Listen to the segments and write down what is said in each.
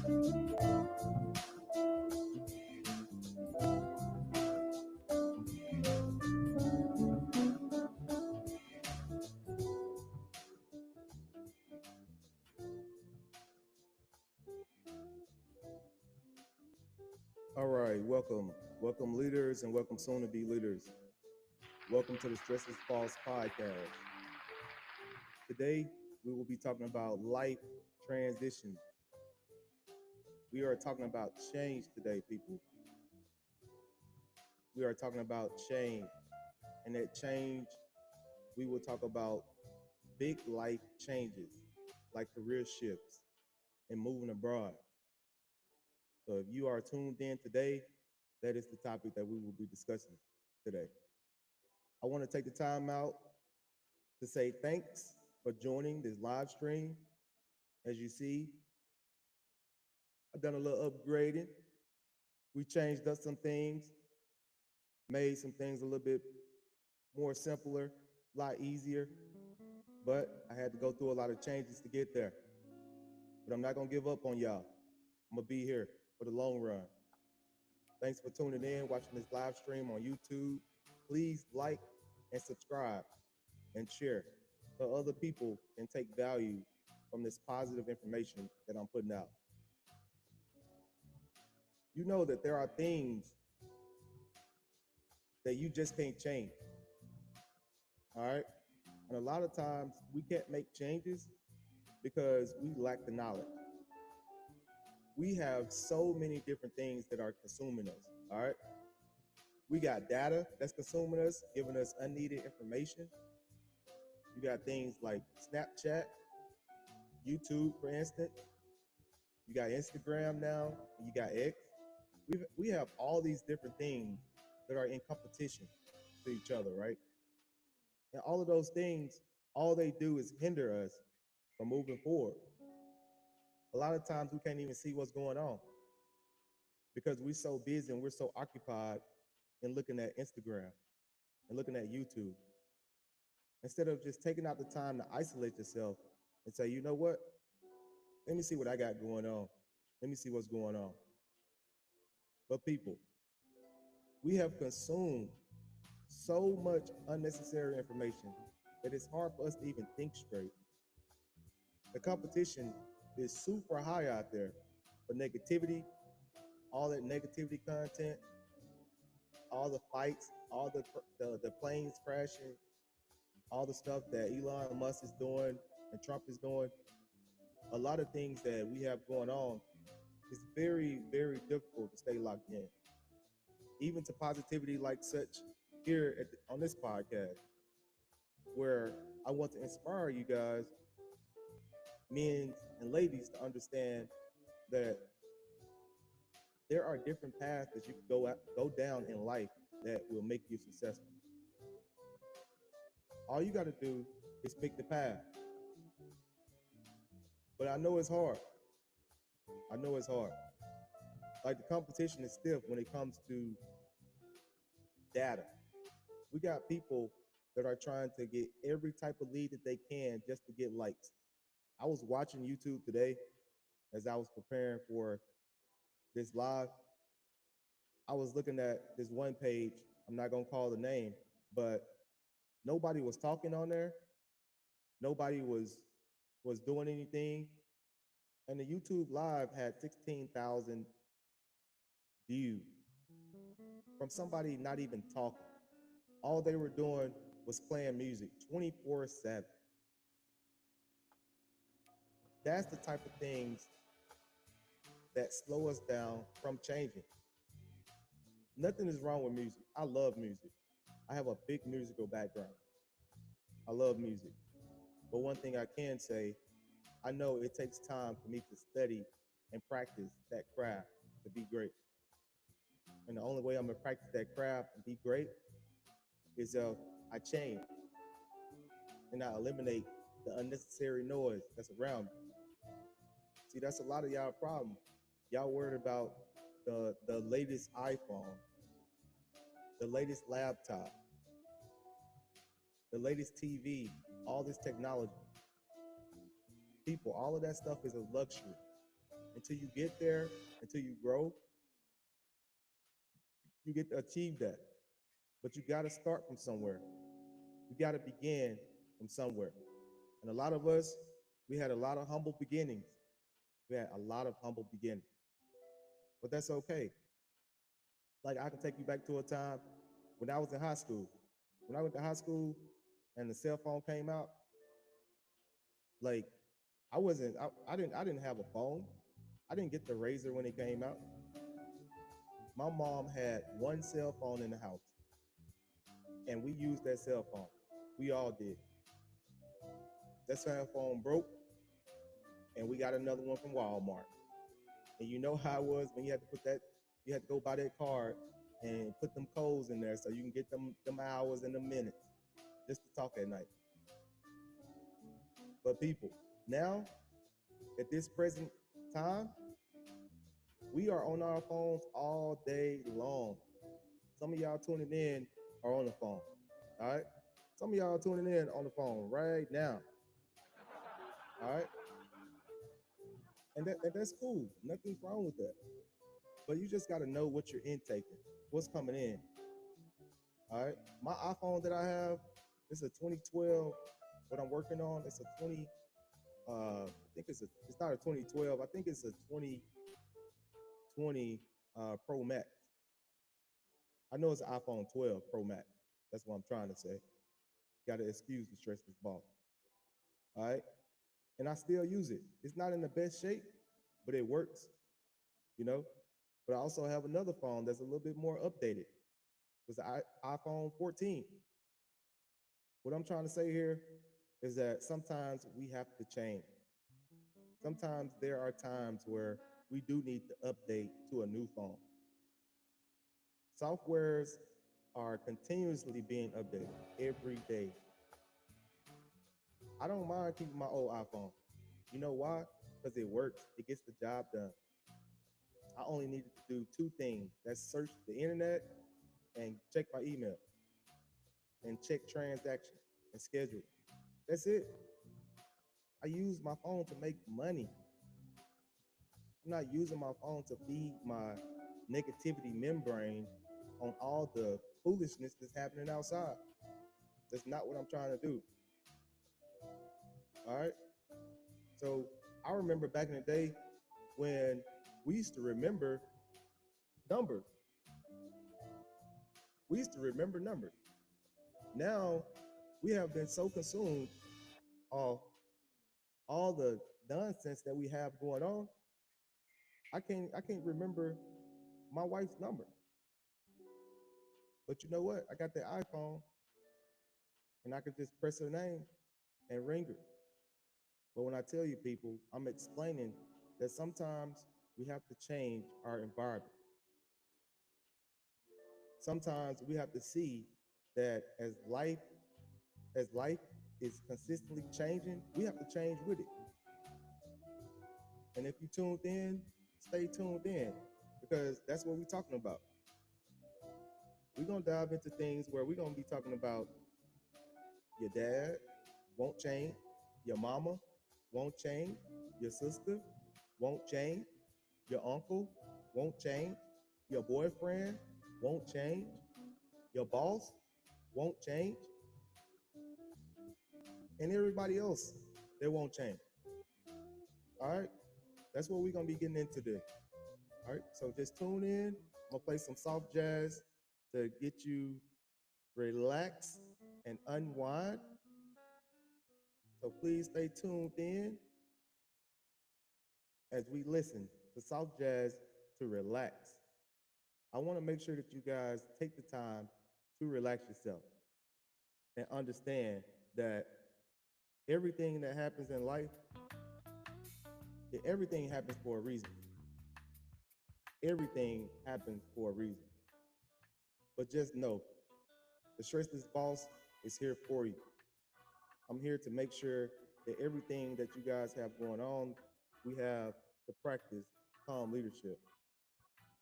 All right, welcome leaders and welcome soon to be leaders. Welcome to the Stressless podcast. Today we will be talking about life transition. We are talking about change today, people. We are talking about change, and that change we will talk about big life changes like career shifts and moving abroad. So if you are tuned in today, that is the topic that we will be discussing today. I want to take the time out to say thanks for joining this live stream. As you see, I've done a little upgrading. We changed up some things, made some things a little bit more simpler, a lot easier, but I had to go through a lot of changes to get there. But I'm not going to give up on y'all. I'm going to be here for the long run. Thanks for tuning in, watching this live stream on YouTube. Please like and subscribe and share so other people can take value from this positive information that I'm putting out. You know that there are things that you just can't change. All right. And a lot of times we can't make changes because we lack the knowledge. We have so many different things that are consuming us. All right. We got data that's consuming us, giving us unneeded information. You got things like Snapchat, YouTube, for instance. You got Instagram now, and you got X. We have all these different things that are in competition to each other, right? And all of those things, all they do is hinder us from moving forward. A lot of times we can't even see what's going on because we're so busy and we're so occupied in looking at Instagram and looking at YouTube. Instead of just taking out the time to isolate yourself and say, you know what? Let me see what I got going on. Let me see what's going on. But people, we have consumed so much unnecessary information that it's hard for us to even think straight. The competition is super high out there for negativity, all that negativity content, all the fights, all the planes crashing, all the stuff that Elon Musk is doing and Trump is doing. A lot of things that we have going on, it's very, very difficult to stay locked in. Even to positivity like such here on this podcast, where I want to inspire you guys, men and ladies, to understand that there are different paths that you can go down in life that will make you successful. All you got to do is pick the path. But I know it's hard. I know it's hard. Like the competition is stiff when it comes to data. We got people that are trying to get every type of lead that they can just to get likes. I was watching YouTube today as I was preparing for this live. I was looking at this one page. I'm not going to call the name, but nobody was talking on there. Nobody was doing anything. And the YouTube live had 16,000 views from somebody not even talking. All they were doing was playing music 24/7. That's the type of things that slow us down from changing. Nothing is wrong with music. I love music. I have a big musical background. I love music. But one thing I can say, I know it takes time for me to study and practice that craft to be great. And the only way I'm going to practice that craft and be great is if I change and I eliminate the unnecessary noise that's around me. See, that's a lot of y'all problem. Y'all worried about the latest iPhone, the latest laptop, the latest TV, all this technology. People, all of that stuff is a luxury. Until you get there, until you grow, you get to achieve that. But you got to start from somewhere. You got to begin from somewhere. And a lot of us, we had a lot of humble beginnings. We had a lot of humble beginnings. But that's okay. Like I can take you back to a time when I was in high school. When I went to high school and the cell phone came out, like I didn't have a phone. I didn't get the razor when it came out. My mom had one cell phone in the house and we used that cell phone. We all did. That cell phone broke and we got another one from Walmart. And you know how it was when you had to put that, you had to go buy that card and put them codes in there so you can get them hours and the minutes just to talk at night. But people, now at this present time, we are on our phones all day long. Some of y'all tuning in are on the phone. All right. Some of y'all tuning in on the phone right now. All right. And that's cool. Nothing's wrong with that. But you just got to know what you're intaking, what's coming in. All right. My iPhone that I have, it's a 2012. What I'm working on, it's a 20. I think it's not a 2012. I think it's a 2020 Pro Max. I know it's an iPhone 12 Pro Max. That's what I'm trying to say. Got to excuse the stressless ball. All right. And I still use it. It's not in the best shape, but it works, you know. But I also have another phone that's a little bit more updated. It's the iPhone 14. What I'm trying to say here is that sometimes we have to change. Sometimes there are times where we do need to update to a new phone. Softwares are continuously being updated every day. I don't mind keeping my old iPhone. You know why? Because it works. It gets the job done. I only needed to do two things. That's search the internet and check my email and check transactions and schedule. That's it. I use my phone to make money. I'm not using my phone to feed my negativity membrane on all the foolishness that's happening outside. That's not what I'm trying to do. All right. So I remember back in the day when we used to remember numbers. We used to remember numbers. Now we have been so consumed of all the nonsense that we have going on. I can't remember my wife's number. But you know what? I got the iPhone and I could just press her name and ring her. But when I tell you people, I'm explaining that sometimes we have to change our environment. Sometimes we have to see that as life is consistently changing, we have to change with it. And if you tuned in, stay tuned in because that's what we're talking about. We're gonna dive into things where we're gonna be talking about your dad won't change, your mama won't change, your sister won't change, your uncle won't change, your boyfriend won't change, your boss won't change, and everybody else they won't change. All right, that's what we're gonna be getting into today. All right, so just tune in. I'm gonna play some soft jazz to get you relaxed and unwind. So please stay tuned in as we listen to soft jazz to relax. I want to make sure that you guys take the time to relax yourself and understand that everything that happens in life, everything happens for a reason. Everything happens for a reason. But just know, the Stressless Boss is here for you. I'm here to make sure that everything that you guys have going on, we have to practice calm leadership.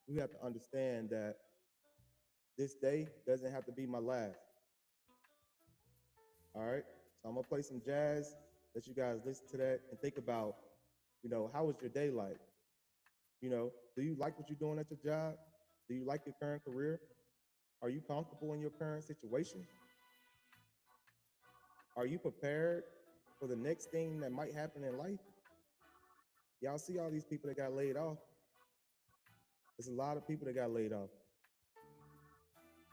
We have to understand that this day doesn't have to be my last. All right. So I'm gonna play some jazz. Let you guys listen to that and think about, how was your day like? Do you like what you're doing at your job? Do you like your current career? Are you comfortable in your current situation? Are you prepared for the next thing that might happen in life? Y'all see all these people that got laid off. There's a lot of people that got laid off.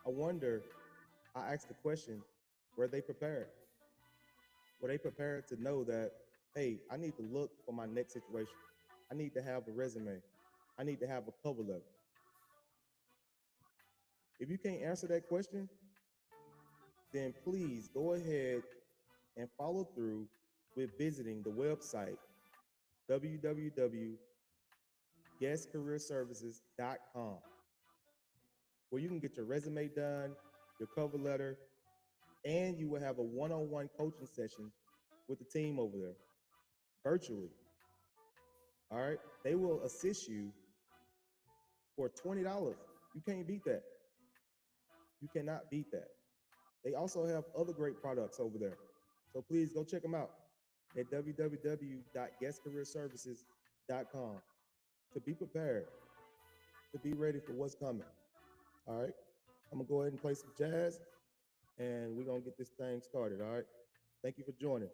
I wonder, I asked the question, were they prepared? Were they prepared to know that, hey, I need to look for my next situation? I need to have a resume. I need to have a cover letter. If you can't answer that question, then please go ahead and follow through with visiting the website www.guestcareerservices.com, where you can get your resume done, your cover letter, and you will have a one-on-one coaching session with the team over there virtually. All right. They will assist you for $20. You can't beat that. You cannot beat that. They also have other great products over there. So please go check them out at www.guestcareerservices.com to be prepared, to be ready for what's coming. All right. I'm going to go ahead and play some jazz and we're going to get this thing started. All right. Thank you for joining.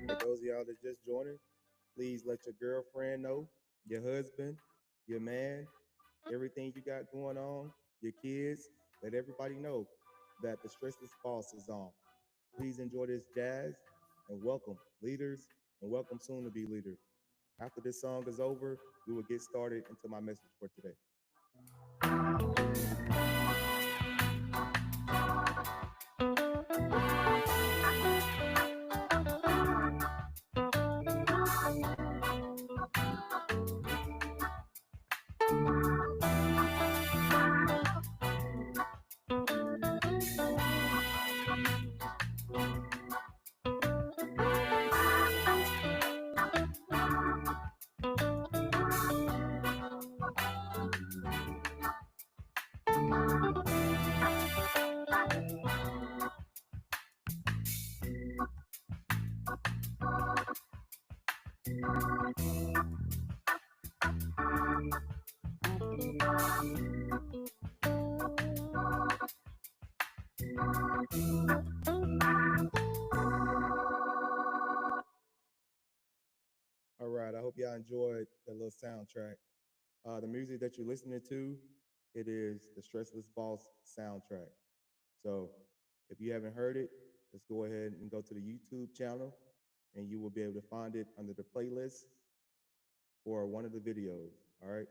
For those of y'all that's just joining, please let your girlfriend know, your husband, your man, everything you got going on, your kids, let everybody know that the Stressless Boss is on. Please enjoy this jazz and welcome leaders and welcome soon to be leaders. After this song is over, we will get started into my message for today. All right, I hope y'all enjoyed that little soundtrack. The music that you're listening to, it is the Stressless Boss soundtrack. So if you haven't heard it, let's go ahead and go to the YouTube channel and you will be able to find it under the playlist for one of the videos. All right.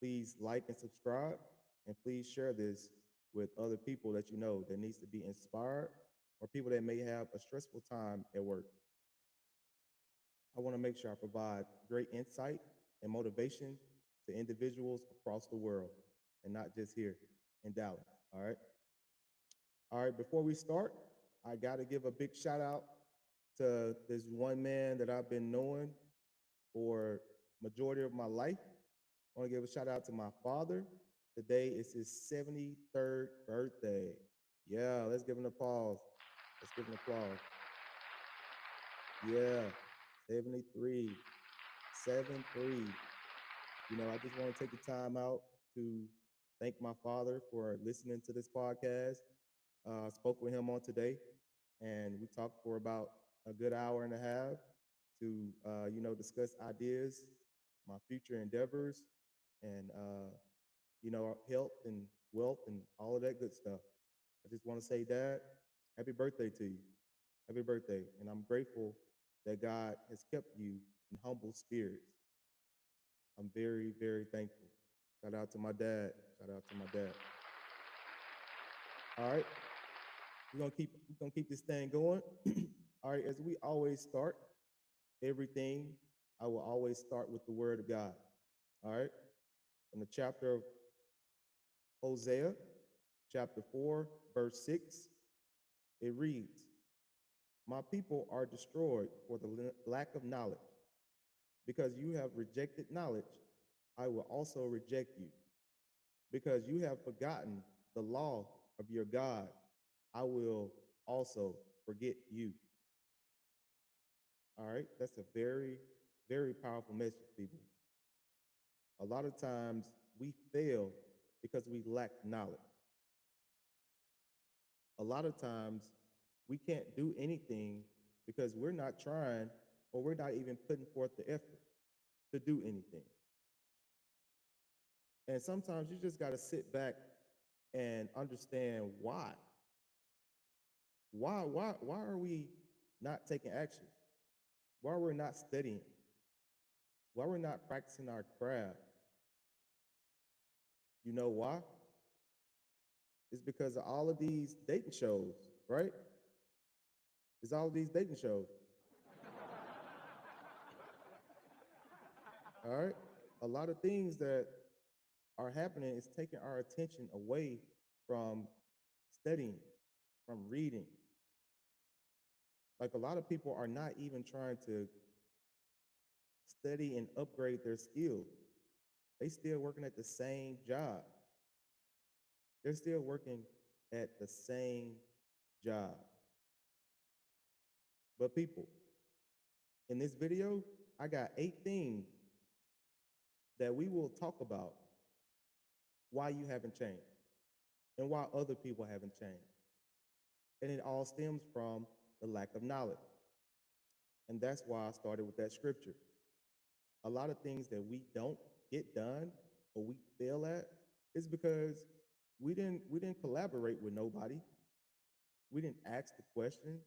Please like and subscribe and please share this with other people that you know that needs to be inspired or people that may have a stressful time at work. I want to make sure I provide great insight and motivation to individuals across the world and not just here in Dallas. All right. All right. Before we start, I got to give a big shout out to this one man that I've been knowing for majority of my life. I want to give a shout out to my father. Today is his 73rd birthday. Yeah, let's give him an applause. Let's give him an applause. Yeah, 73, 7-3. I just want to take the time out to thank my father for listening to this podcast. I spoke with him on today, and we talked for about a good hour and a half to, discuss ideas, my future endeavors, and, health and wealth, and all of that good stuff. I just want to say, Dad, happy birthday to you. Happy birthday. And I'm grateful that God has kept you in humble spirits. I'm very, very thankful. Shout out to my dad. Shout out to my dad. All right. We're gonna keep this thing going. All right, as we always start everything, I will always start with the word of God. All right. From the chapter of Hosea, chapter 4, verse 6, it reads, My people are destroyed for the lack of knowledge. Because you have rejected knowledge, I will also reject you. Because you have forgotten the law of your God, I will also forget you. All right, that's a very, very powerful message, people. A lot of times we fail because we lack knowledge. A lot of times we can't do anything because we're not trying or we're not even putting forth the effort to do anything. And sometimes you just got to sit back and understand why. Why are we not taking action? Why we're not studying? Why we're not practicing our craft? You know why? It's because of all of these dating shows, right? It's all of these dating shows. All right. A lot of things that are happening is taking our attention away from studying, from reading. Like a lot of people are not even trying to study and upgrade their skills. They still working at the same job. They're still working at the same job. But people, in this video, I got 8 things that we will talk about why you haven't changed and why other people haven't changed. And it all stems from the lack of knowledge. And that's why I started with that scripture. A lot of things that we don't get done or we fail at is because we didn't collaborate with nobody. We didn't ask the question.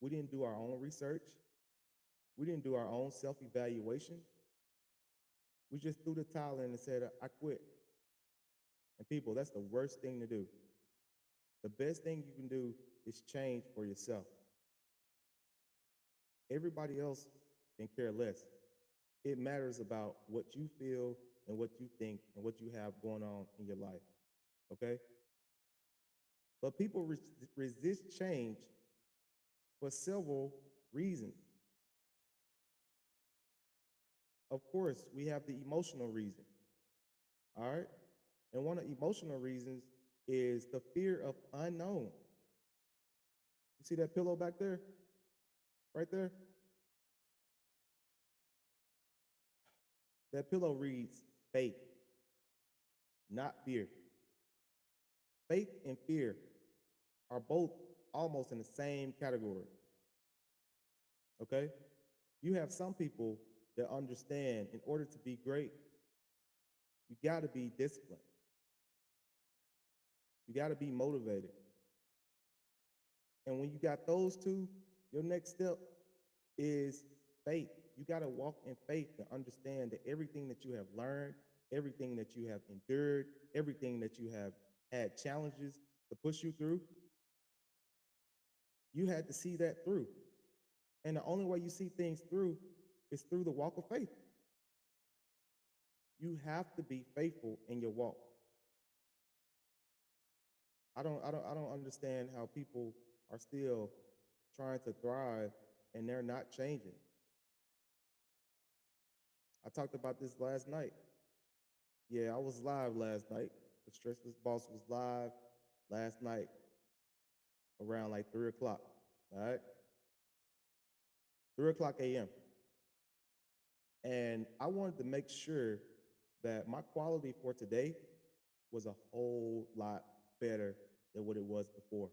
We didn't do our own research. We didn't do our own self-evaluation. We just threw the towel in and said, I quit. And people, that's the worst thing to do. The best thing you can do is change for yourself. Everybody else can care less. It matters about what you feel and what you think and what you have going on in your life. Okay? But people resist change for several reasons. Of course, we have the emotional reason. All right? And one of the emotional reasons is the fear of unknown. You see that pillow back there? Right there? That pillow reads faith, not fear. Faith and fear are both almost in the same category. Okay? You have some people that understand in order to be great, you got to be disciplined. You got to be motivated. And when you got those two, your next step is faith. You got to walk in faith to understand that everything that you have learned, everything that you have endured, everything that you have had challenges to push you through, you had to see that through. And the only way you see things through is through the walk of faith. You have to be faithful in your walk. I don't understand how people are still trying to thrive and they're not changing. I talked about this last night. Yeah, I was live last night. The Stressless Boss was live last night around like 3 o'clock. All right. 3 o'clock a.m. And I wanted to make sure that my quality for today was a whole lot better than what it was before.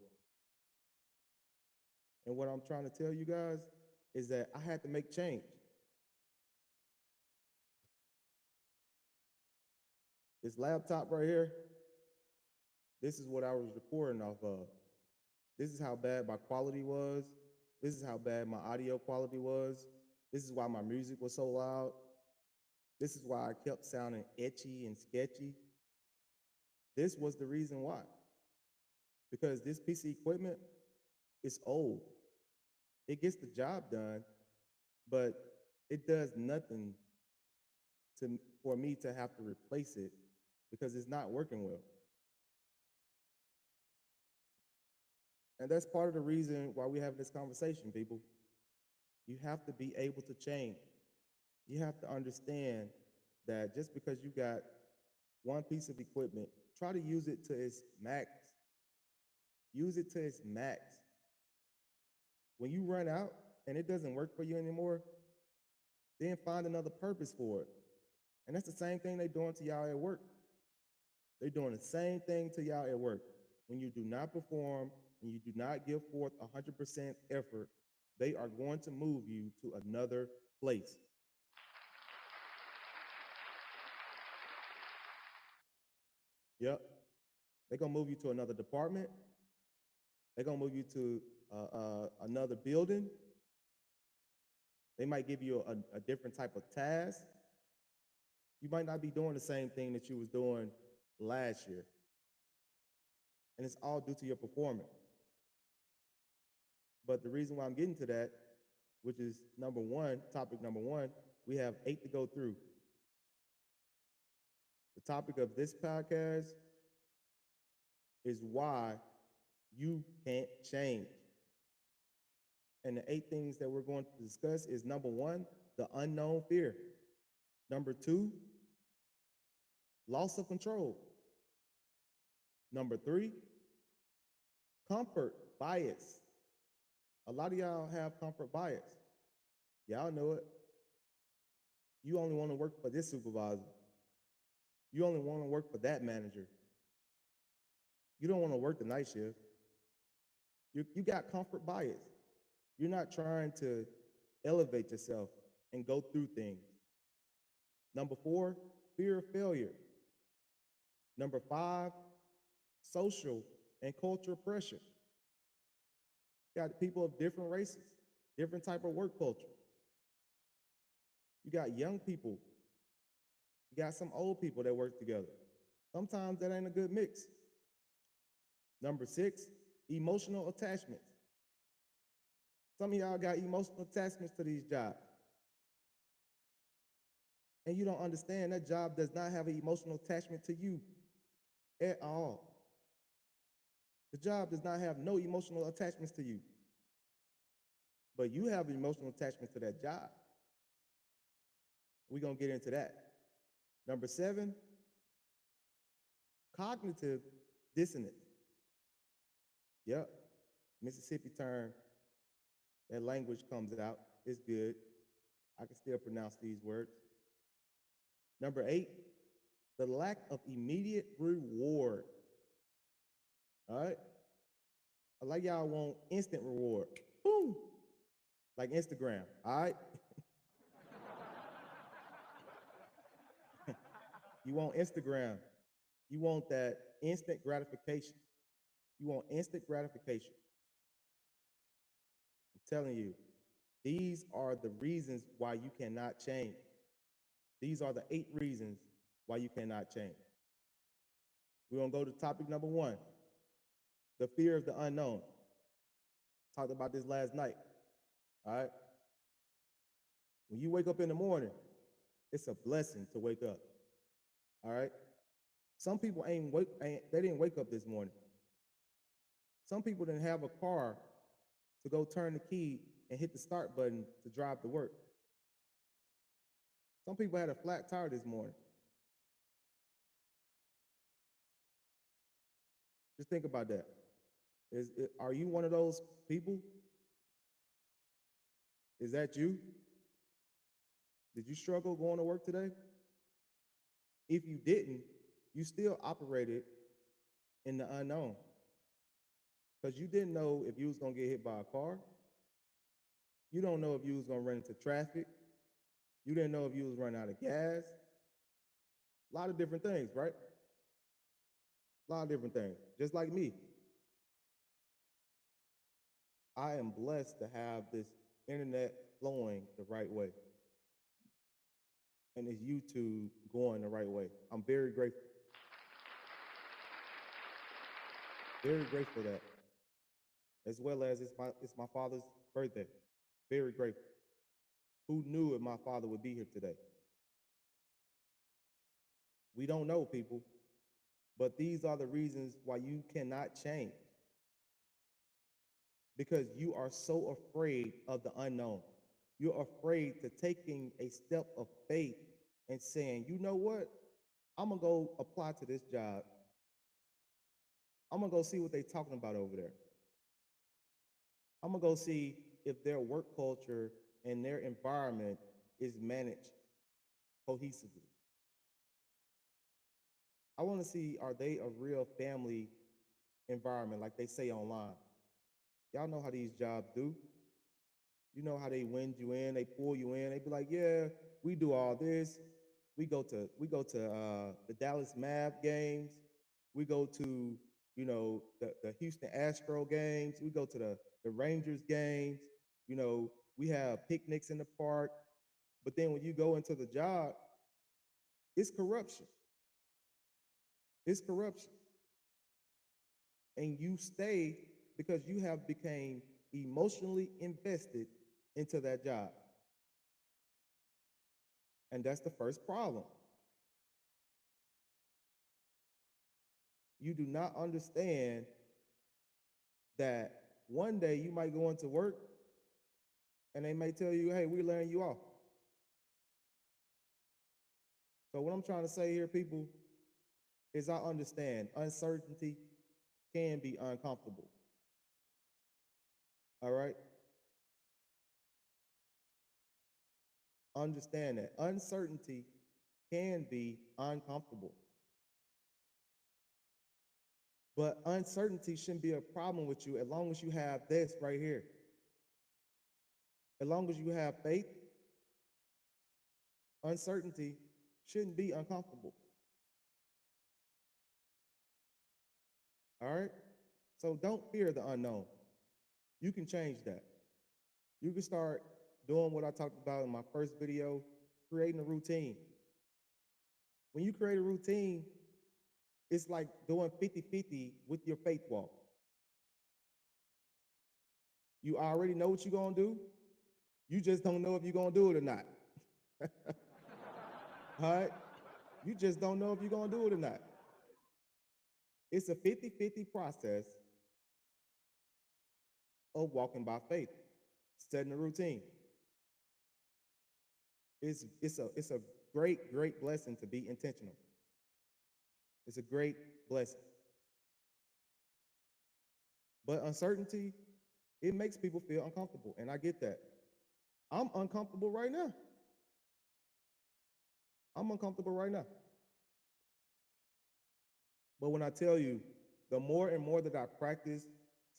And what I'm trying to tell you guys is that I had to make change. This laptop right here, This is what I was recording off of. This is how bad my quality was. This is how bad my audio quality was. This is why my music was so loud. This is why I kept sounding etchy and sketchy. This was the reason why. Because this piece of equipment is old. It gets the job done, but it does nothing for me to have to replace it because it's not working well. And that's part of the reason why we have this conversation, people. You have to be able to change. You have to understand that just because you got one piece of equipment, try to use it to its max. Use it to its max. When you run out and it doesn't work for you anymore, then find another purpose for it. And that's the same thing they're doing to y'all at work. They're doing the same thing to y'all at work. When you do not perform and you do not give forth 100% effort, they are going to move you to another place. Yep. They're going to move you to another department. They're going to move you to another building. They might give you a different type of task. You might not be doing the same thing that you was doing last year. And it's all due to your performance. But the reason why I'm getting to that, which is topic number one, we have 8 to go through. The topic of this podcast is why you can't change. And the 8 things that we're going to discuss is number 1, the unknown fear. Number 2, loss of control. Number 3, comfort bias. A lot of y'all have comfort bias. Y'all know it. You only want to work for this supervisor. You only want to work for that manager. You don't want to work the night shift. You got comfort bias. You're not trying to elevate yourself and go through things. Number 4, fear of failure. Number 5, social and cultural pressure. You got people of different races, different type of work culture. You got young people. You got some old people that work together. Sometimes that ain't a good mix. Number 6, emotional attachments. Some of y'all got emotional attachments to these jobs. And you don't understand that job does not have an emotional attachment to you at all. The job does not have no emotional attachments to you. But you have emotional attachments to that job. We're going to get into that. Number 7, cognitive dissonance. Yep. Mississippi term, that language comes out. It's good. I can still pronounce these words. Number 8, the lack of immediate reward. All right? I like y'all want instant reward. Boom. Like Instagram. All right? You want Instagram. You want that instant gratification. You want instant gratification. I'm telling you, these are the reasons why you cannot change. These are the 8 reasons why you cannot change. We're going to go to topic number 1, the fear of the unknown. Talked about this last night. All right? When you wake up in the morning, it's a blessing to wake up. All right? Some people they didn't wake up this morning. Some people didn't have a car to go turn the key and hit the start button to drive to work. Some people had a flat tire this morning. Just think about that. Are you one of those people? Is that you? Did you struggle going to work today? If you didn't, you still operated in the unknown. Because you didn't know if you was going to get hit by a car. You don't know if you was going to run into traffic. You didn't know if you was running out of gas. A lot of different things, right? A lot of different things. Just like me, I am blessed to have this internet flowing the right way and this YouTube going the right way. I'm very grateful for that, as well as it's my father's birthday. Very grateful. Who knew if my father would be here today? We don't know, people, but these are the reasons why you cannot change, because you are so afraid of the unknown. You're afraid to taking a step of faith and saying, you know what? I'm gonna go apply to this job. I'm gonna go see what they're talking about over there. I'm gonna go see if their work culture and their environment is managed cohesively. I want to see, are they a real family environment like they say online? Y'all know how these jobs do. You know how they wind you in, they pull you in. They be like, yeah, we do all this. We go to the Dallas Mav games. We go to, the Houston Astro games. We go to the Rangers games. We have picnics in the park. But then when you go into the job, it's corruption. It's corruption. And you stay because you have become emotionally invested into that job. And that's the first problem. You do not understand that one day you might go into work and they may tell you, hey, we're laying you off. So what I'm trying to say here, people, is I understand uncertainty can be uncomfortable. All right? Understand that. Uncertainty can be uncomfortable. But uncertainty shouldn't be a problem with you as long as you have this right here. As long as you have faith, uncertainty shouldn't be uncomfortable. All right? So don't fear the unknown. You can change that. You can start doing what I talked about in my first video, creating a routine. When you create a routine, it's like doing 50-50 with your faith walk. You already know what you're going to do. You just don't know if you're going to do it or not. All right? You just don't know if you're going to do it or not. It's a 50-50 process of walking by faith, setting a routine. It's a great blessing to be intentional. It's a great blessing. But uncertainty, it makes people feel uncomfortable, and I get that. I'm uncomfortable right now. I'm uncomfortable right now. But when I tell you, the more and more that I practice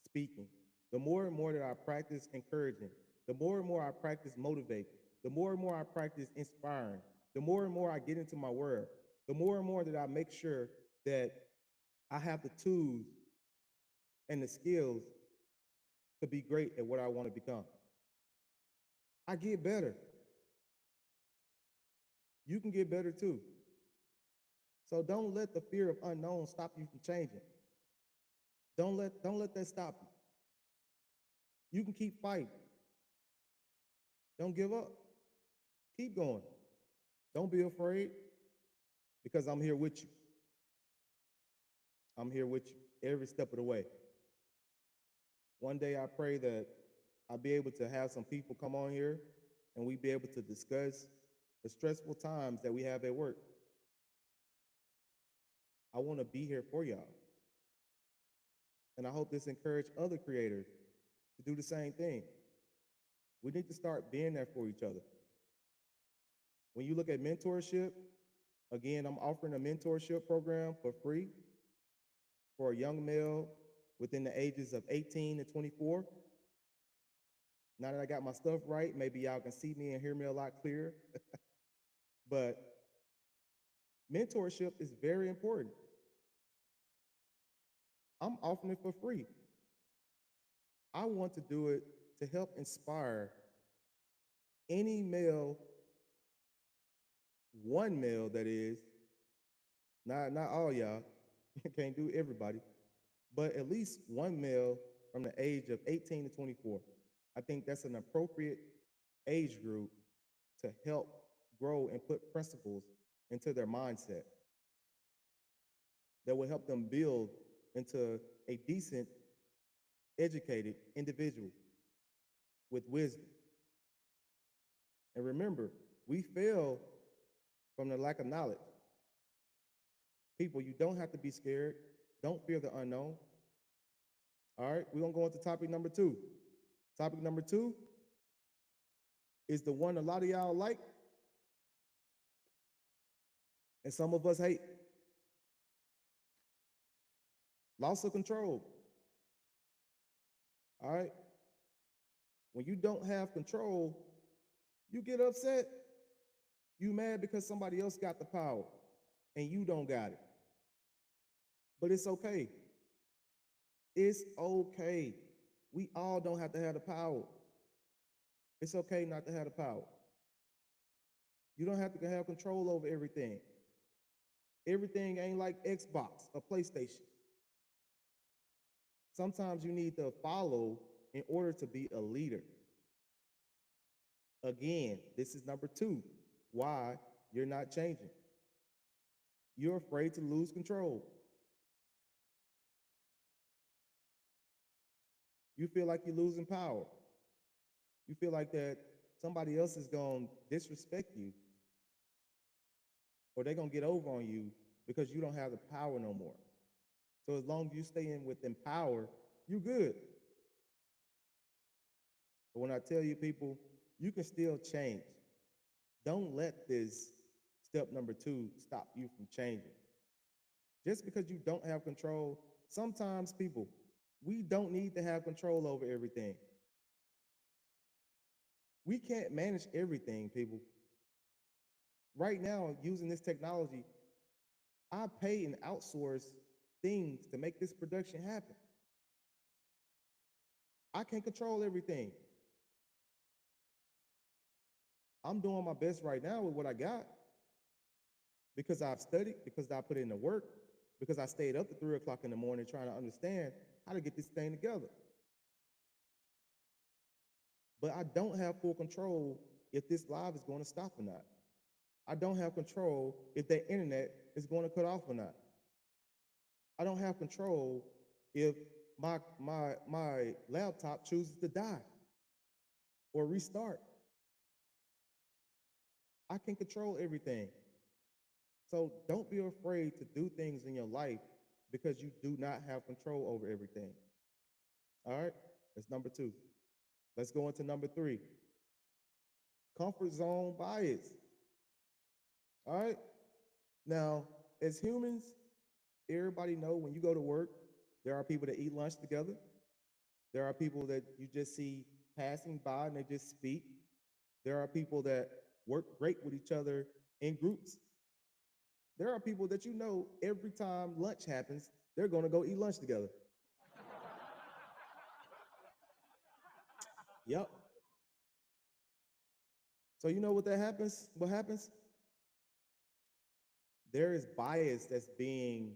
speaking, the more and more that I practice encouraging, the more and more I practice motivating, the more and more I practice inspiring, the more and more I get into my word, the more and more that I make sure that I have the tools and the skills to be great at what I want to become. I get better. You can get better too. So don't let the fear of unknown stop you from changing. Don't let that stop you. You can keep fighting. Don't give up. Keep going. Don't be afraid, because I'm here with you. I'm here with you every step of the way. One day I pray that I'll be able to have some people come on here and we be able to discuss the stressful times that we have at work. I want to be here for y'all. And I hope this encourage other creators to do the same thing. We need to start being there for each other. When you look at mentorship, again, I'm offering a mentorship program for free for a young male within the ages of 18 to 24. Now that I got my stuff right, maybe y'all can see me and hear me a lot clearer. But mentorship is very important. I'm offering it for free. I want to do it to help inspire any male, one male that is, not all y'all, can't do everybody, but at least one male from the age of 18 to 24. I think that's an appropriate age group to help grow and put principles into their mindset that will help them build into a decent, educated individual with wisdom. And remember, we fail from the lack of knowledge. People, you don't have to be scared. Don't fear the unknown. All right, we're gonna go into topic number two. Topic number two is the one a lot of y'all like and some of us hate. Loss of control. All right. When you don't have control, you get upset. You mad because somebody else got the power and you don't got it. But it's okay. It's okay. We all don't have to have the power. It's okay not to have the power. You don't have to have control over everything. Everything ain't like Xbox or PlayStation. Sometimes you need to follow in order to be a leader. Again, this is number two. Why you're not changing. You're afraid to lose control. You feel like you're losing power. You feel like that somebody else is going to disrespect you or they're going to get over on you because you don't have the power no more. So as long as you stay in within power, you're good. But when I tell you people, you can still change. Don't let this step number two stop you from changing. Just because you don't have control, sometimes people, we don't need to have control over everything. We can't manage everything, people. Right now, using this technology, I pay and outsource things to make this production happen. I can't control everything. I'm doing my best right now with what I got because I've studied, because I put in the work, because I stayed up to 3 o'clock in the morning trying to understand how to get this thing together. But I don't have full control if this live is going to stop or not. I don't have control if the internet is going to cut off or not. I don't have control if my laptop chooses to die or restart. I can control everything. So don't be afraid to do things in your life because you do not have control over everything. All right? That's number two. Let's go into number three. Comfort zone bias. All right? Now, as humans, everybody know when you go to work, there are people that eat lunch together. There are people that you just see passing by and they just speak. There are people that work great with each other in groups. There are people that you know every time lunch happens, they're going to go eat lunch together. Yep. So you know what that happens? What happens? There is bias that's being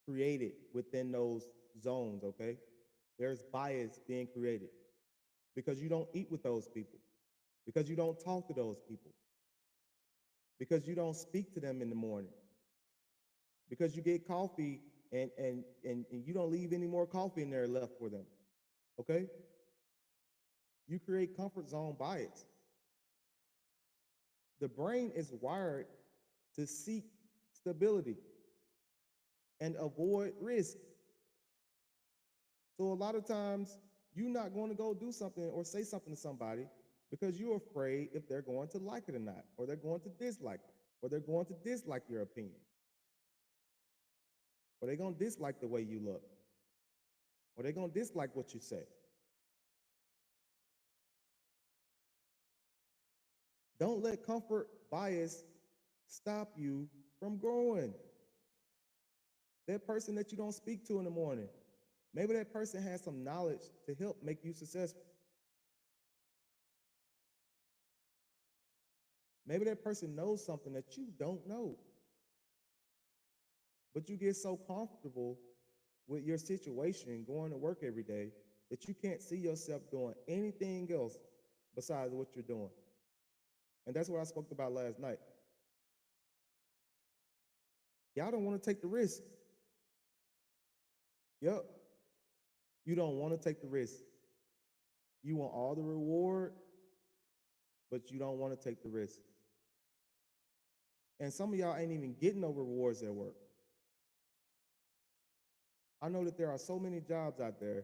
created within those zones, okay? There's bias being created because you don't eat with those people, because you don't talk to those people, because you don't speak to them in the morning, because you get coffee and you don't leave any more coffee in there left for them, okay? You create comfort zone bias. The brain is wired to seek stability and avoid risk. So a lot of times you're not going to go do something or say something to somebody because you're afraid if they're going to like it or not, or they're going to dislike it, or they're going to dislike your opinion, or they're going to dislike the way you look, or they're going to dislike what you say. Don't let comfort bias stop you from growing. That person that you don't speak to in the morning, maybe that person has some knowledge to help make you successful. Maybe that person knows something that you don't know, but you get so comfortable with your situation going to work every day that you can't see yourself doing anything else besides what you're doing. And that's what I spoke about last night. Y'all don't want to take the risk. Yep. You don't want to take the risk. You want all the reward, but you don't want to take the risk. And some of y'all ain't even getting no rewards at work. I know that there are so many jobs out there.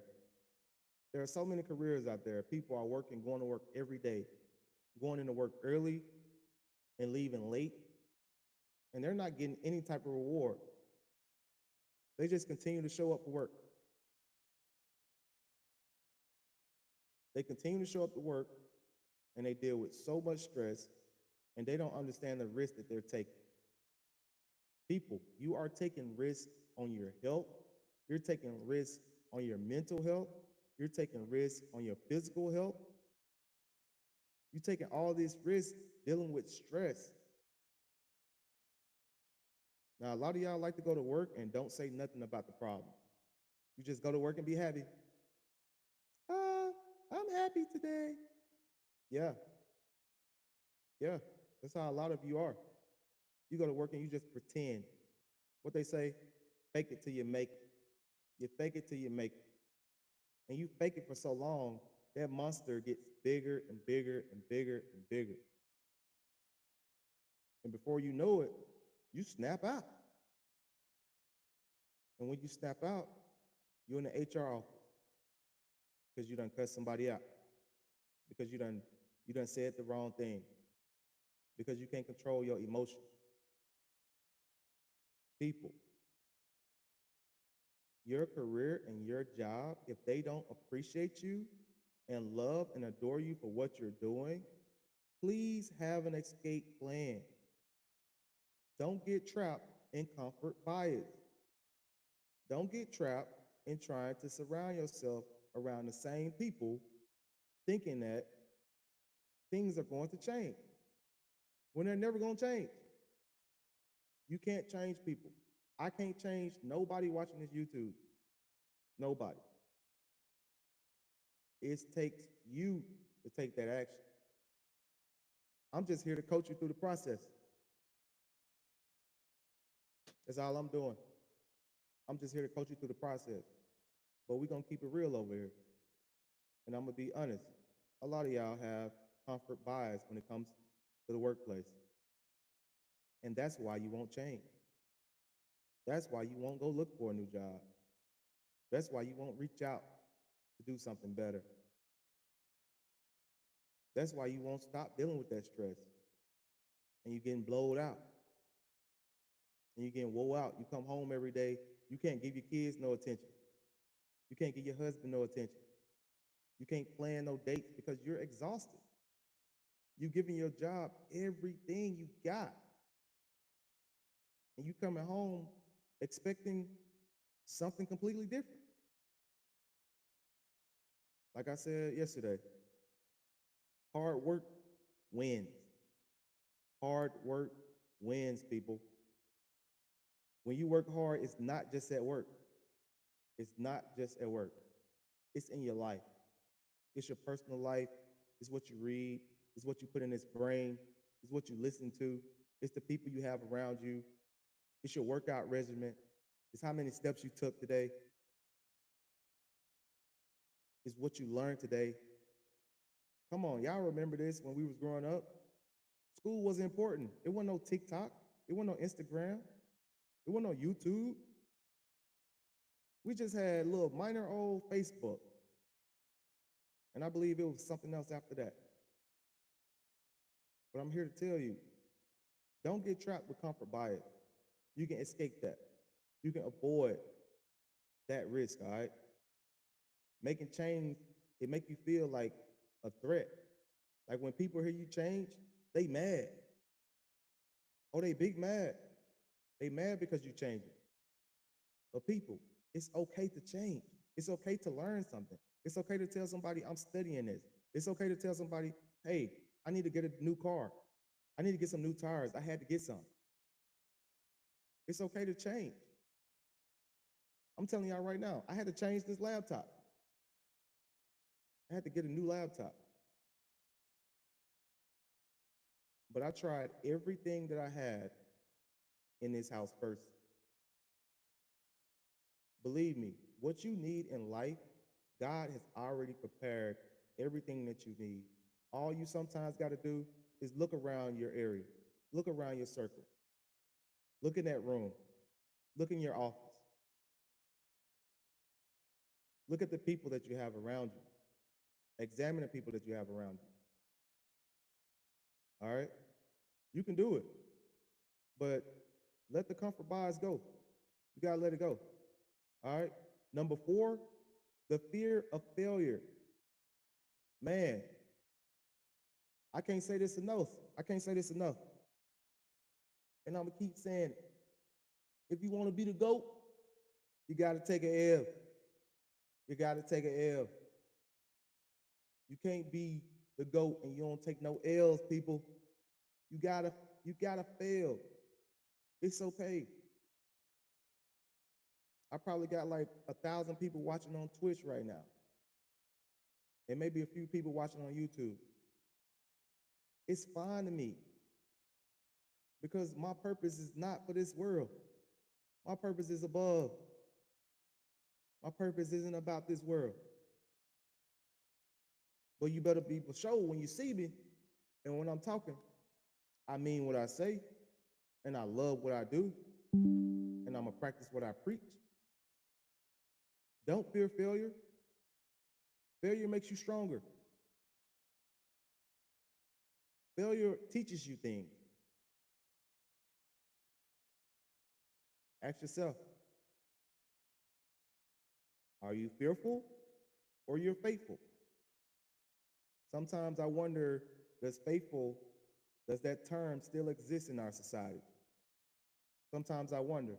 There are so many careers out there. People are working, going to work every day, going into work early and leaving late, and they're not getting any type of reward. They just continue to show up for work. They continue to show up to work, and they deal with so much stress, and they don't understand the risk that they're taking. People, you are taking risks on your health. You're taking risks on your mental health. You're taking risks on your physical health. You're taking all these risks dealing with stress. Now, a lot of y'all like to go to work and don't say nothing about the problem. You just go to work and be happy. I'm happy today. Yeah, yeah. That's how a lot of you are. You go to work and you just pretend. What they say, fake it till you make it. You fake it till you make it. And you fake it for so long, that monster gets bigger and bigger and bigger and bigger. And before you know it, you snap out. And when you snap out, you're in the HR office because you done cut somebody out, because you done said the wrong thing, because you can't control your emotions. People, your career and your job, if they don't appreciate you and love and adore you for what you're doing, please have an escape plan. Don't get trapped in comfort bias. Don't get trapped in trying to surround yourself around the same people thinking that things are going to change when they're never going to change. You can't change people. I can't change nobody watching this YouTube. Nobody. It takes you to take that action. I'm just here to coach you through the process. That's all I'm doing. I'm just here to coach you through the process. But we're going to keep it real over here. And I'm going to be honest. A lot of y'all have comfort bias when it comes to the workplace. And that's why you won't change. That's why you won't go look for a new job. That's why you won't reach out to do something better. That's why you won't stop dealing with that stress. And you're getting blowed out. And you're getting woe out. You come home every day, you can't give your kids no attention. You can't give your husband no attention. You can't plan no dates because you're exhausted. You're giving your job everything you got. And you coming home expecting something completely different. Like I said yesterday, hard work wins. Hard work wins, people. When you work hard, it's not just at work. It's not just at work. It's in your life. It's your personal life. It's what you read. It's what you put in this brain. It's what you listen to. It's the people you have around you. It's your workout regimen. It's how many steps you took today. It's what you learned today. Come on, y'all remember this when we was growing up? School wasn't important. It wasn't no TikTok. It wasn't no Instagram. It wasn't no YouTube. We just had a little minor old Facebook. And I believe it was something else after that. But I'm here to tell you, don't get trapped with comfort bias. You can escape that. You can avoid that risk, all right? Making change, it make you feel like a threat. Like when people hear you change, they mad. Oh, they big mad. They mad because you changing. But people, it's okay to change. It's okay to learn something. It's okay to tell somebody I'm studying this. It's okay to tell somebody, hey, I need to get a new car. I need to get some new tires. I had to get some. It's okay to change. I'm telling y'all right now, I had to change this laptop. I had to get a new laptop. But I tried everything that I had in this house first. Believe me, what you need in life, God has already prepared everything that you need. All you sometimes got to do is look around your area, look around your circle, look in that room, look in your office, look at the people that you have around you, examine the people that you have around you. All right? You can do it, but let the comfort bias go. You got to let it go. All right? Number 4, the fear of failure. Man, I can't say this enough. I can't say this enough. And I'm going to keep saying it. If you want to be the GOAT, you got to take an L. You got to take an L. You can't be the GOAT and you don't take no L's, people. You gotta fail. It's okay. I probably got like 1,000 people watching on Twitch right now. And maybe a few people watching on YouTube. It's fine to me. Because my purpose is not for this world. My purpose is above. My purpose isn't about this world. But you better be for sure when you see me and when I'm talking, I mean what I say, and I love what I do, and I'm going to practice what I preach. Don't fear failure. Failure makes you stronger. Failure teaches you things. Ask yourself, are you fearful or you're faithful? Sometimes I wonder, does that term still exist in our society? Sometimes I wonder.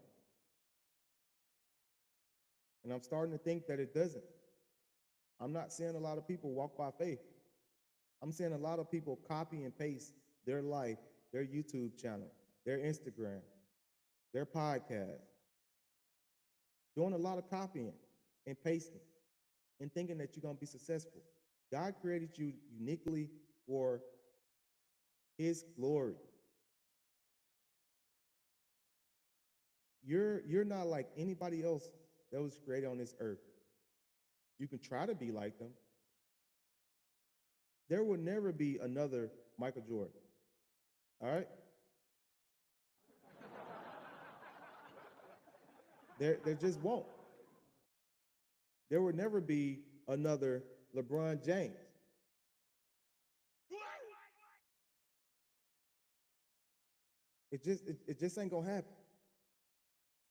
And I'm starting to think that it doesn't. I'm not seeing a lot of people walk by faith. I'm seeing a lot of people copy and paste their life, their YouTube channel, their Instagram, their podcast, doing a lot of copying and pasting and thinking that you're going to be successful. God created you uniquely for his glory. You're not like anybody else that was created on this earth. You can try to be like them. There will never be another Michael Jordan. All right? There just won't. There will never be another LeBron James. It just ain't gonna happen.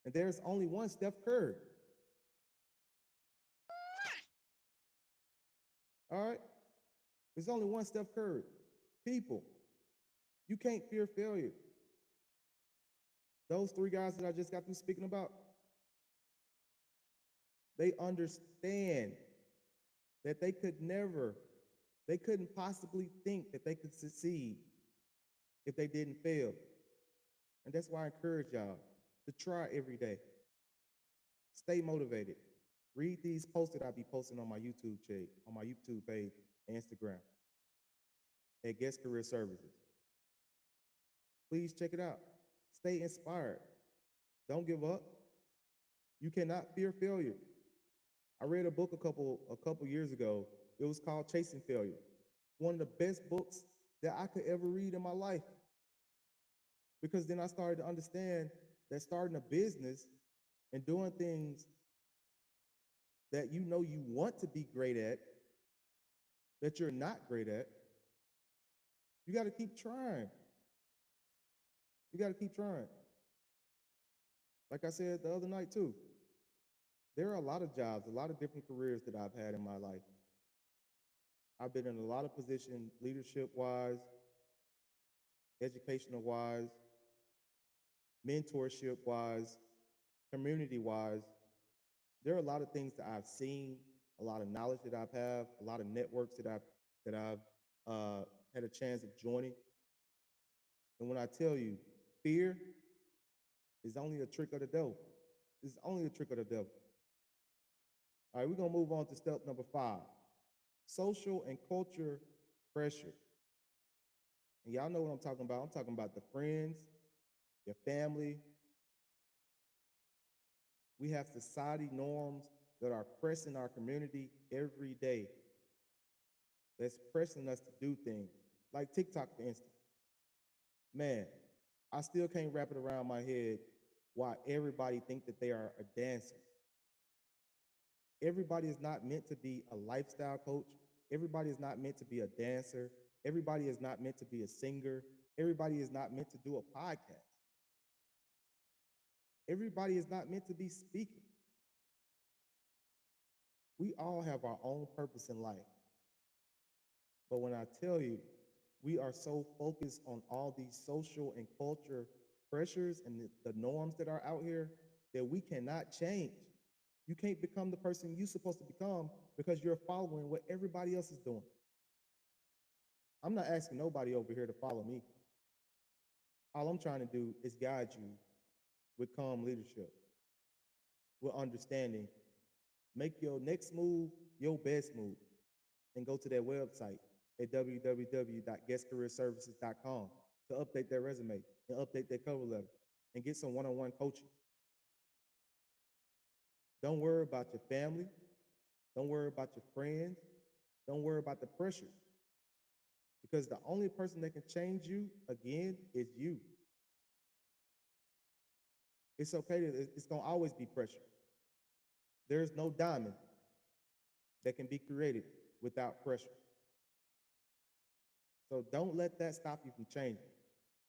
And there's only one Steph Curry. All right? There's only one Steph Curry. People, you can't fear failure. Those 3 guys that I just got through speaking about, they understand that they couldn't possibly think that they could succeed if they didn't fail. And that's why I encourage y'all to try every day. Stay motivated. Read these posts that I be posting on my YouTube page and Instagram at Guest Career Services. Please check it out. Stay inspired. Don't give up. You cannot fear failure. I read a book a couple years ago. It was called Chasing Failure. One of the best books that I could ever read in my life. Because then I started to understand that starting a business and doing things that you know you want to be great at, that you're not great at, you got to keep trying. You got to keep trying. Like I said the other night too, there are a lot of jobs, a lot of different careers that I've had in my life. I've been in a lot of positions, leadership-wise, educational-wise, mentorship-wise, community wise, there are a lot of things that I've seen, a lot of knowledge that I've had, a lot of networks that I've uh, had a chance of joining. And when I tell you, fear is only a trick of the devil. It's only a trick of the devil. All right, we're gonna move on to step number 5: social and culture pressure. And y'all know what I'm talking about. I'm talking about the friends, your family. We have society norms that are pressing our community every day. That's pressing us to do things. Like TikTok, for instance. Man, I still can't wrap it around my head why everybody think that they are a dancer. Everybody is not meant to be a lifestyle coach. Everybody is not meant to be a dancer. Everybody is not meant to be a singer. Everybody is not meant to do a podcast. Everybody is not meant to be speaking. We all have our own purpose in life. But when I tell you, we are so focused on all these social and culture pressures and the norms that are out here that we cannot change. You can't become the person you're supposed to become because you're following what everybody else is doing. I'm not asking nobody over here to follow me. All I'm trying to do is guide you with calm leadership, with understanding. Make your next move your best move, and go to their website at www.guestcareerservices.com to update their resume and update their cover letter and get some one-on-one coaching. Don't worry about your family. Don't worry about your friends. Don't worry about the pressures because the only person that can change you again is you. It's okay it's going to always be pressure. There's no diamond that can be created without pressure. So don't let that stop you from changing.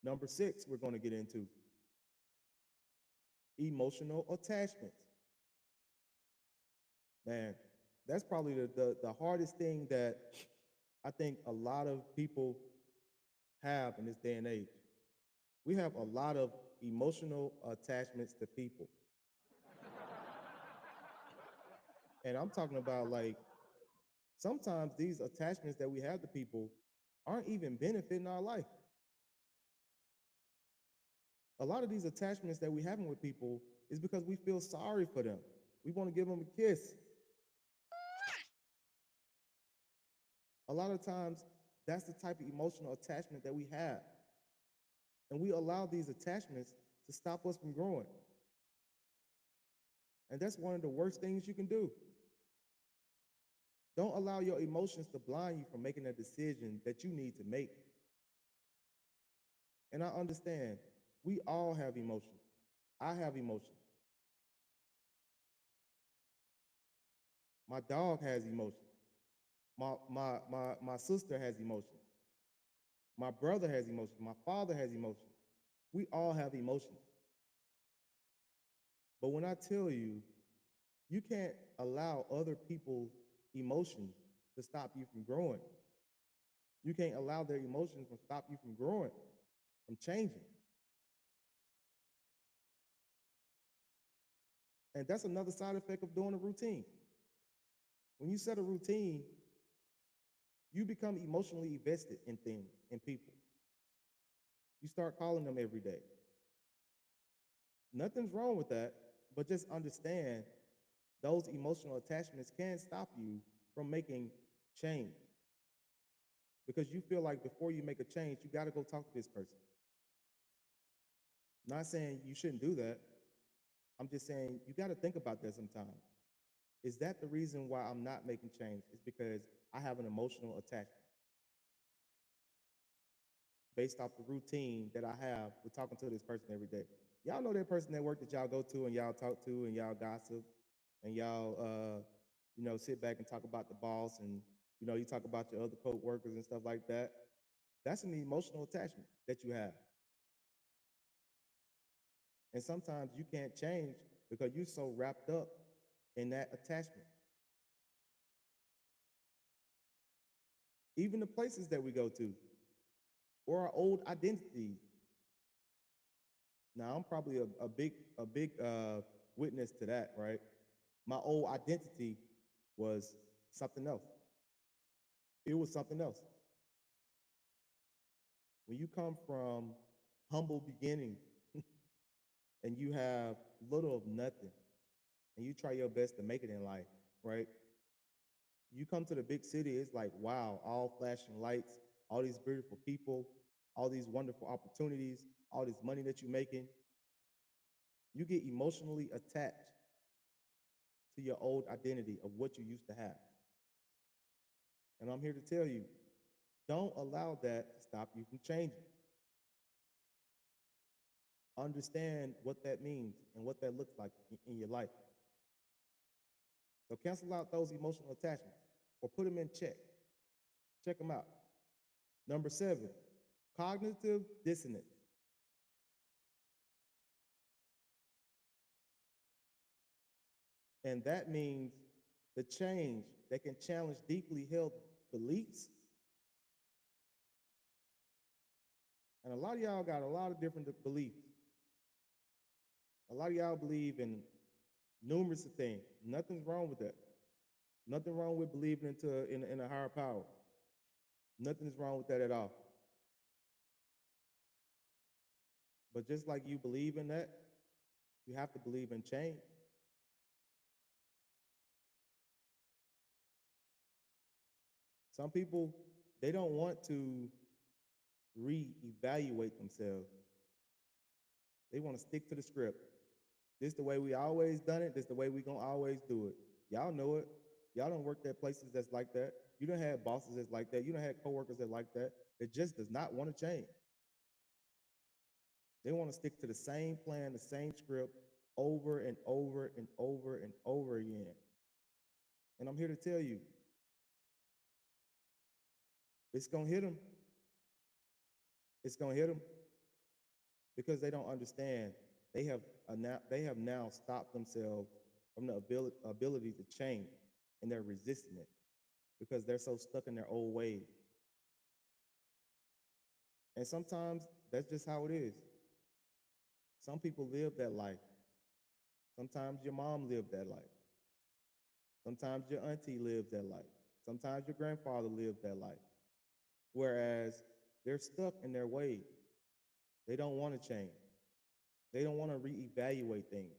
Number 6, we're going to get into emotional attachments. Man, that's probably the hardest thing that I think a lot of people have in this day and age. We have a lot of emotional attachments to people. And I'm talking about like sometimes these attachments that we have to people aren't even benefiting our life. A lot of these attachments that we have with people is because we feel sorry for them. We want to give them a kiss. A lot of times, that's the type of emotional attachment that we have. And we allow these attachments to stop us from growing. And that's one of the worst things you can do. Don't allow your emotions to blind you from making a decision that you need to make. And I understand we all have emotions. I have emotions. My dog has emotions. My sister has emotions. My brother has emotions. My father has emotions. We all have emotions. But when I tell you, you can't allow other people's emotions to stop you from growing. You can't allow their emotions to stop you from growing, from changing. And that's another side effect of doing a routine. When you set a routine, you become emotionally invested in things, in people. You start calling them every day. Nothing's wrong with that, but just understand those emotional attachments can stop you from making change. Because you feel like before you make a change, you got to go talk to this person. Not saying you shouldn't do that. I'm just saying you got to think about that sometimes. Is that the reason why I'm not making change? It's because I have an emotional attachment based off the routine that I have with talking to this person every day. Y'all know that person at work that y'all go to and y'all talk to and y'all gossip and y'all, sit back and talk about the boss and, you talk about your other co-workers and stuff like that. That's an emotional attachment that you have. And sometimes you can't change because you're so wrapped up in that attachment. Even the places that we go to or our old identities. Now, I'm probably a big witness to that, right? My old identity was something else. It was something else. When you come from humble beginnings and you have little of nothing and you try your best to make it in life, right? You come to the big city, it's like, wow, all flashing lights, all these beautiful people, all these wonderful opportunities, all this money that you're making. You get emotionally attached to your old identity of what you used to have. And I'm here to tell you, don't allow that to stop you from changing. Understand what that means and what that looks like in your life. So cancel out those emotional attachments or put them in check. Check them out. Number 7, cognitive dissonance. And that means the change that can challenge deeply held beliefs. And a lot of y'all got a lot of different beliefs. A lot of y'all believe in numerous of things. Nothing's wrong with that. Nothing wrong with believing in a higher power. Nothing's wrong with that at all. But just like you believe in that, you have to believe in change. Some people, they don't want to reevaluate themselves. They want to stick to the script. This is the way we always done it. This is the way we gonna always do it. Y'all know it. Y'all don't work at places that's like that. You don't have bosses that's like that. You don't have coworkers that like that. That just does not want to change. They want to stick to the same plan, the same script over and over and over and over again. And I'm here to tell you, it's gonna hit them. It's gonna hit them because they don't understand. They have now stopped themselves from the ability to change, and they're resisting it because they're so stuck in their old ways. And sometimes that's just how it is. Some people live that life. Sometimes your mom lived that life. Sometimes your auntie lived that life. Sometimes your grandfather lived that life. Whereas they're stuck in their ways. They don't want to change. They don't want to reevaluate things.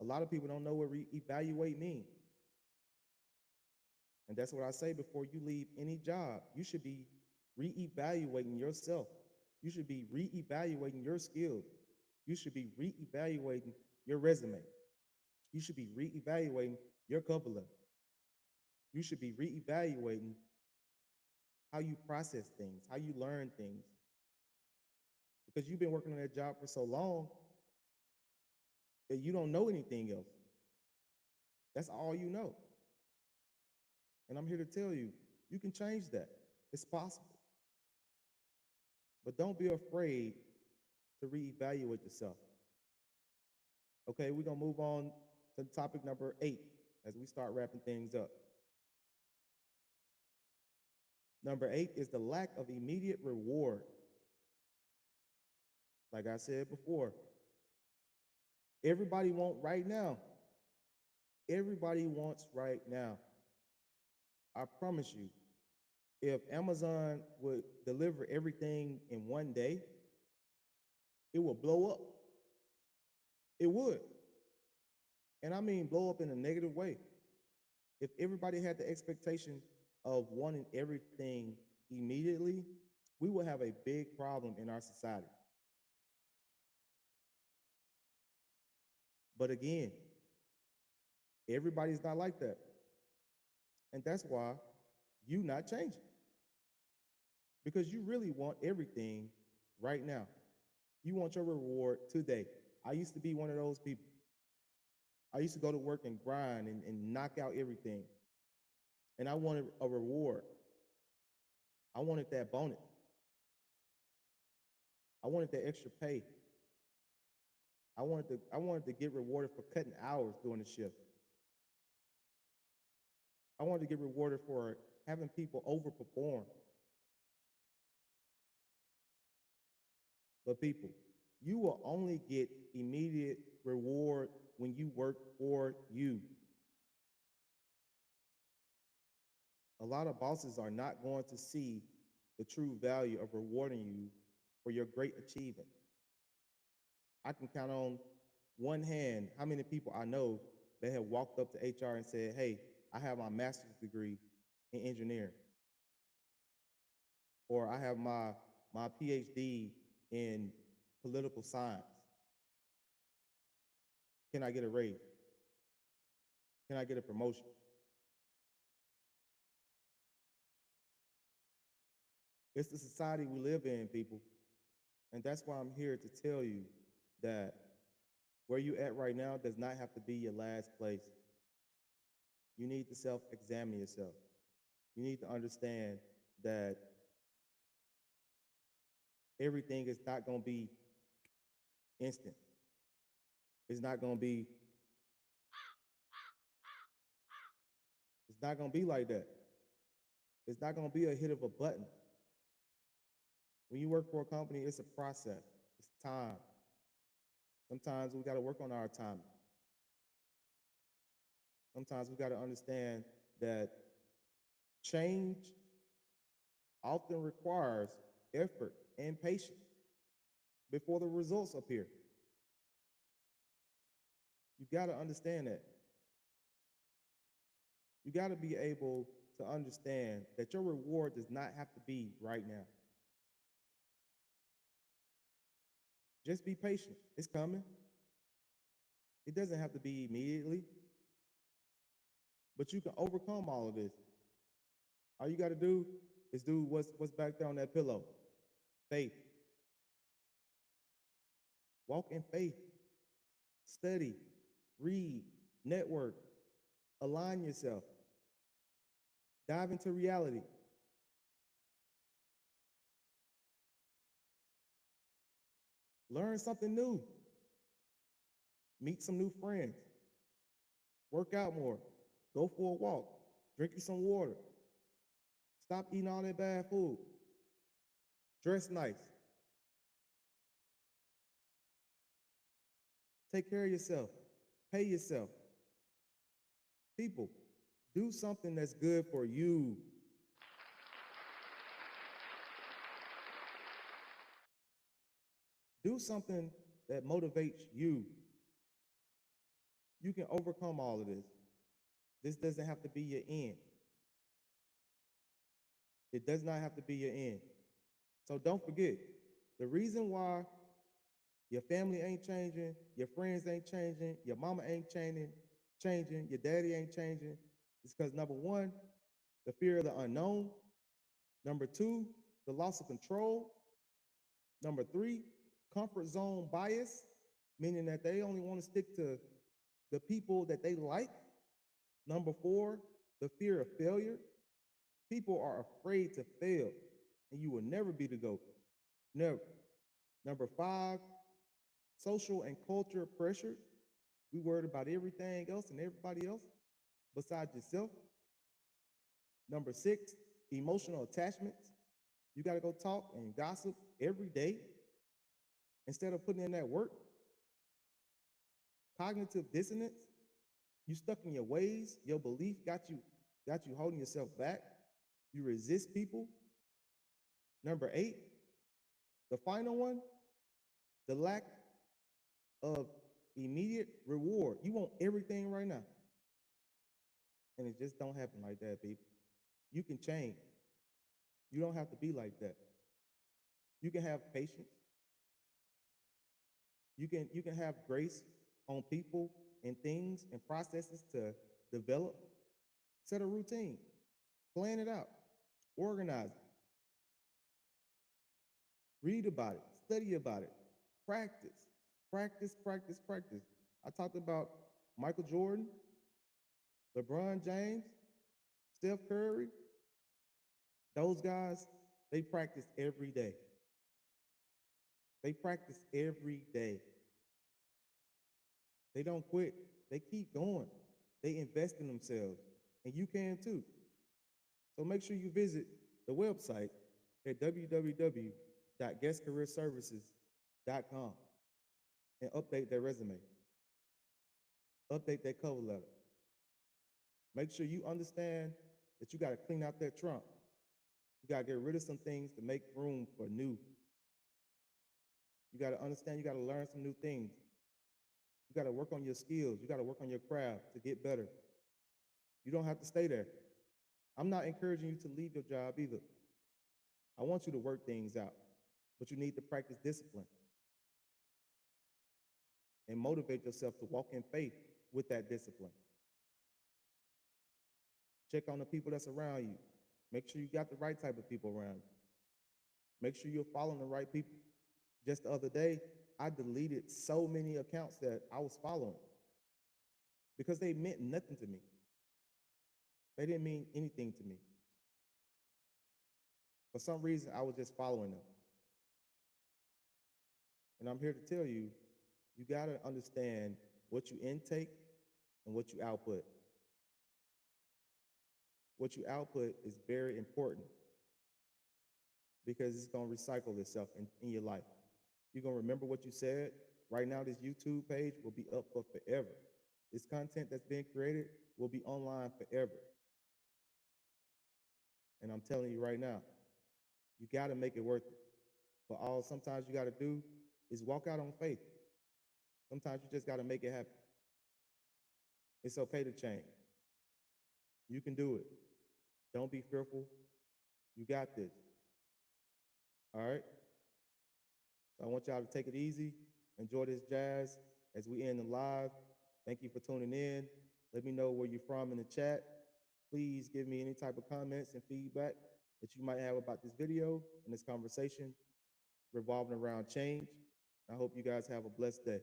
A lot of people don't know what reevaluate means. And that's what I say before you leave any job. You should be reevaluating yourself. You should be reevaluating your skills. You should be reevaluating your resume. You should be reevaluating your cover letter. You should be reevaluating how you process things, how you learn things. Because you've been working on that job for so long that you don't know anything else. That's all you know. And I'm here to tell you, you can change that. It's possible. But don't be afraid to reevaluate yourself. Okay, we're going to move on to topic number 8 as we start wrapping things up. Number 8 is the lack of immediate reward. Like I said before, everybody wants right now. Everybody wants right now. I promise you, if Amazon would deliver everything in one day, it would blow up. It would. And I mean blow up in a negative way. If everybody had the expectation of wanting everything immediately, we would have a big problem in our society. But again, everybody's not like that. And that's why you not changing. Because you really want everything right now. You want your reward today. I used to be one of those people. I used to go to work and grind and knock out everything. And I wanted a reward. I wanted that bonus. I wanted that extra pay. I wanted to get rewarded for cutting hours during the shift. I wanted to get rewarded for having people overperform. But people, you will only get immediate reward when you work for you. A lot of bosses are not going to see the true value of rewarding you for your great achievement. I can count on one hand how many people I know that have walked up to HR and said, hey, I have my master's degree in engineering, or I have my PhD in political science. Can I get a raise? Can I get a promotion? It's the society we live in, people. And that's why I'm here to tell you that where you at right now does not have to be your last place. You need to self-examine yourself. You need to understand that everything is not going to be instant. It's not going to be, it's not going to be like that. It's not going to be a hit of a button. When you work for a company, it's a process. It's time. Sometimes we got to work on our time. Sometimes we got to understand that change often requires effort and patience before the results appear. You got to understand that. You got to be able to understand that your reward does not have to be right now. Just be patient. It's coming. It doesn't have to be immediately, but you can overcome all of this. All you got to do is do what's back there on that pillow. Faith. Walk in faith. Study, read, network, align yourself. Dive into reality. Learn something new. Meet some new friends. Work out more. Go for a walk. Drink you some water. Stop eating all that bad food. Dress nice. Take care of yourself. Pay yourself. People, do something that's good for you. Do something that motivates you. You can overcome all of this. This doesn't have to be your end. It does not have to be your end. So don't forget, the reason why your family ain't changing, your friends ain't changing, your mama ain't changing, your daddy ain't changing, is because number one, the fear of the unknown. Number two, the loss of control. Number three, comfort zone bias, meaning that they only want to stick to the people that they like. Number four, the fear of failure. People are afraid to fail, and you will never be the GOAT. Never. Number five, social and culture pressure. We worried about everything else and everybody else besides yourself. Number six, emotional attachments. You got to go talk and gossip every day instead of putting in that work. Cognitive dissonance. You stuck in your ways. Your belief got you holding yourself back. You resist people. Number eight, the final one, the lack of immediate reward. You want everything right now. And it just don't happen like that, people. You can change. You don't have to be like that. You can have patience. You can have grace on people and things and processes to develop. Set a routine. Plan it out. Organize it. Read about it. Study about it. Practice. Practice, practice, practice. I talked about Michael Jordan, LeBron James, Steph Curry. Those guys, they practice every day. They practice every day. They don't quit. They keep going. They invest in themselves. And you can too. So make sure you visit the website at www.guestcareerservices.com and update their resume. Update that cover letter. Make sure you understand that you got to clean out that trunk. You got to get rid of some things to make room for new. You got to understand you got to learn some new things. You got to work on your skills. You got to work on your craft to get better. You don't have to stay there. I'm not encouraging you to leave your job either. I want you to work things out, but you need to practice discipline and motivate yourself to walk in faith with that discipline. Check on the people that's around you. Make sure you got the right type of people around you. Make sure you're following the right people. Just the other day, I deleted so many accounts that I was following because they meant nothing to me. They didn't mean anything to me. For some reason, I was just following them. And I'm here to tell you, you got to understand what you intake and what you output. What you output is very important because it's going to recycle itself in your life. You're going to remember what you said. Right now, this YouTube page will be up for forever. This content that's being created will be online forever. And I'm telling you right now, you got to make it worth it. But all sometimes you got to do is walk out on faith. Sometimes you just got to make it happen. It's okay to change. You can do it. Don't be fearful. You got this. All right? So I want y'all to take it easy. Enjoy this jazz as we end the live. Thank you for tuning in. Let me know where you're from in the chat. Please give me any type of comments and feedback that you might have about this video and this conversation revolving around change. I hope you guys have a blessed day.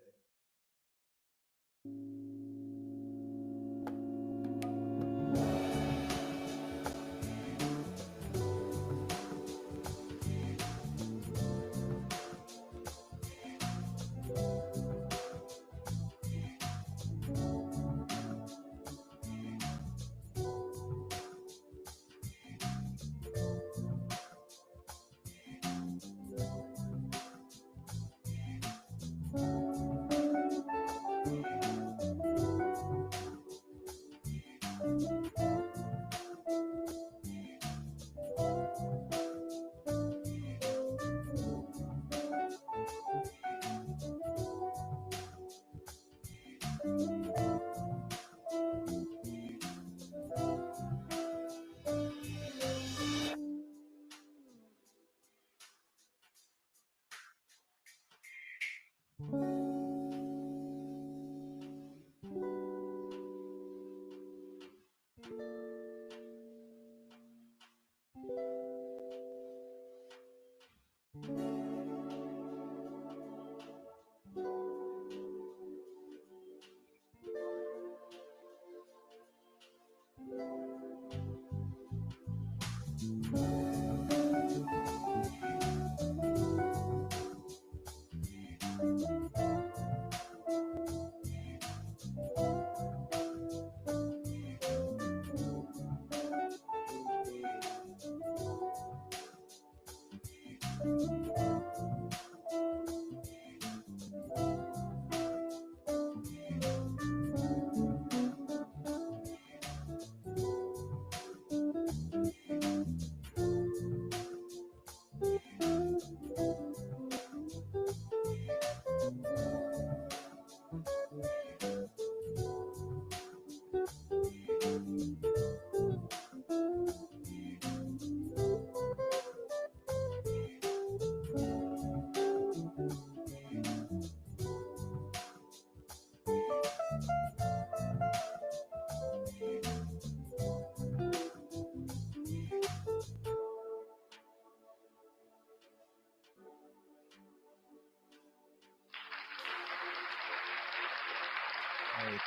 Hey,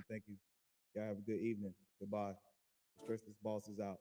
thank you. Y'all have a good evening. Goodbye. The Stressless Boss is out.